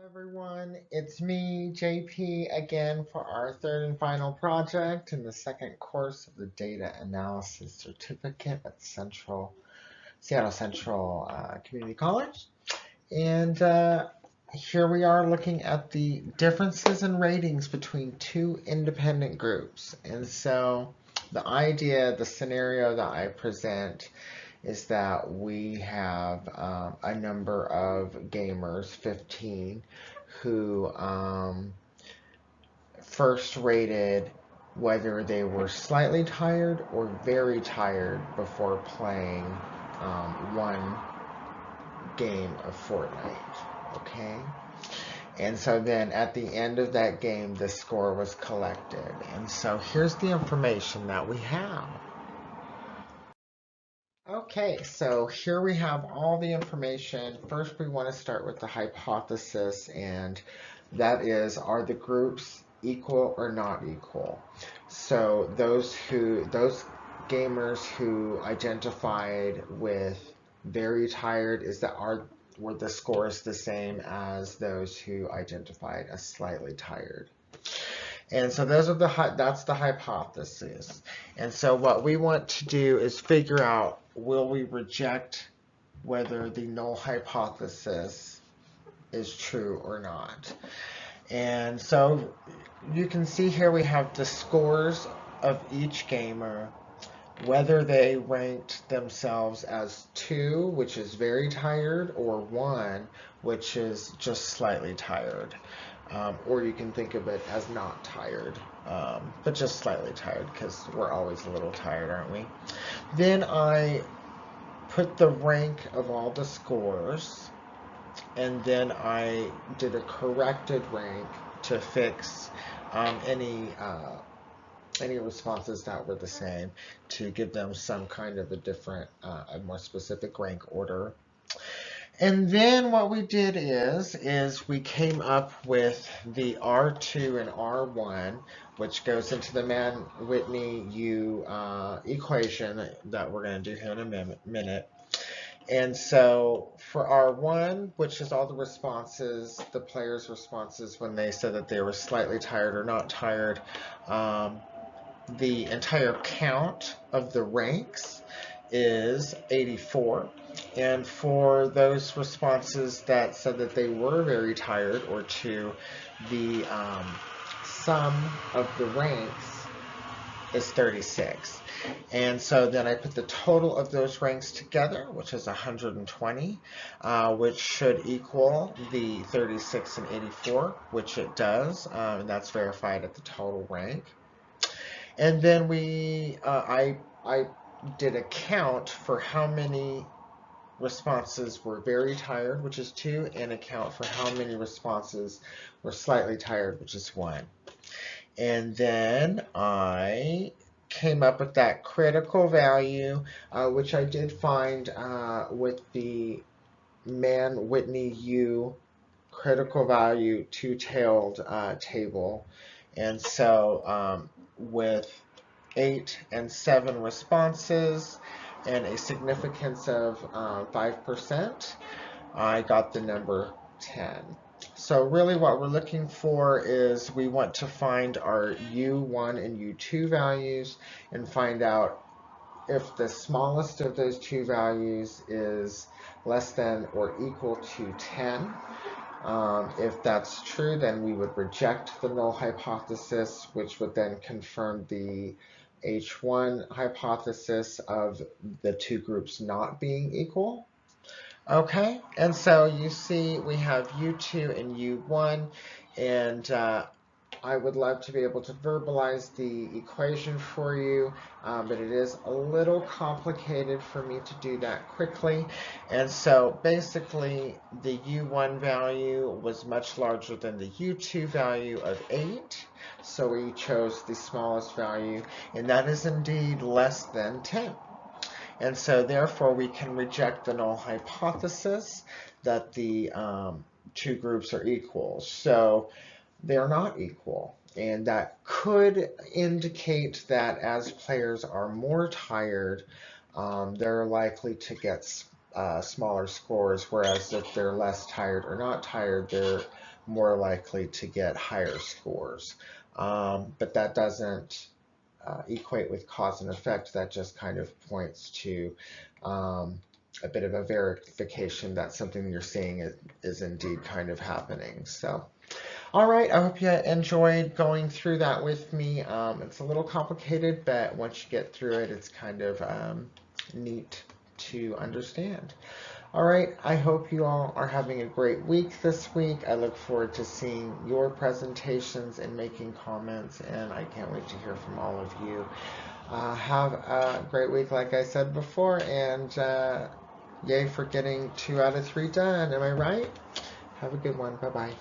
Everyone, it's me, JP, again for our third and final project in the second course of the Data Analysis Certificate at Seattle Central Community College. And here we are looking at the differences in ratings between two independent groups. And so the idea, the scenario that I present is that we have a number of gamers, 15, who first rated whether they were slightly tired or very tired before playing one game of Fortnite. Okay? And so then at the end of that game, the score was collected. And so here's the information that we have. Okay, so here we have all the information. First, we want to start with the hypothesis, and that is, are the groups equal or not equal? So those gamers who identified with very tired, were the scores the same as those who identified as slightly tired? And so that's the hypothesis. And so what we want to do is figure out, will we reject whether the null hypothesis is true or not? And so you can see here we have the scores of each gamer, whether they ranked themselves as 2, which is very tired, or 1, which is just slightly tired. Or you can think of it as not tired, but just slightly tired, because we're always a little tired, aren't we? Then I put the rank of all the scores, and then I did a corrected rank to fix any responses that were the same, to give them some kind of a different, a more specific rank order. And then what we did is we came up with the R2 and R1, which goes into the MANN-Whitney U equation that we're going to do here in a minute. And so for R1, which is all the responses, the players' responses when they said that they were slightly tired or not tired, the entire count of the ranks is 84. And for those responses that said that they were very tired, or 2, the sum of the ranks is 36. And so then I put the total of those ranks together, which is 120, which should equal the 36 and 84, which it does, and that's verified at the total rank. And then I did a count for how many responses were very tired, which is 2, and a count for how many responses were slightly tired, which is 1. And then I came up with that critical value, which I did find with the MANN-Whitney U critical value two-tailed table. And so with 8 and 7 responses and a significance of 5%, I got the number 10. So really what we're looking for is, we want to find our U1 and U2 values and find out if the smallest of those two values is less than or equal to 10. If that's true, then we would reject the null hypothesis, which would then confirm the H1 hypothesis of the two groups not being equal. Okay, and so you see we have U2 and U1, and I would love to be able to verbalize the equation for you, but it is a little complicated for me to do that quickly. And so basically the U1 value was much larger than the U2 value of 8, so we chose the smallest value, and that is indeed less than 10. And so therefore we can reject the null hypothesis that the two groups are equal. So they're not equal. And that could indicate that as players are more tired, they're likely to get smaller scores, whereas if they're less tired or not tired, they're more likely to get higher scores. But that doesn't equate with cause and effect. That just kind of points to a bit of a verification that something you're seeing is indeed kind of happening. So, all right, I hope you enjoyed going through that with me. It's a little complicated, but once you get through it, it's kind of neat to understand. All right, I hope you all are having a great week this week. I look forward to seeing your presentations and making comments, and I can't wait to hear from all of you. Have a great week, like I said before, and yay for getting 2 out of 3 done. Am I right? Have a good one. Bye-bye.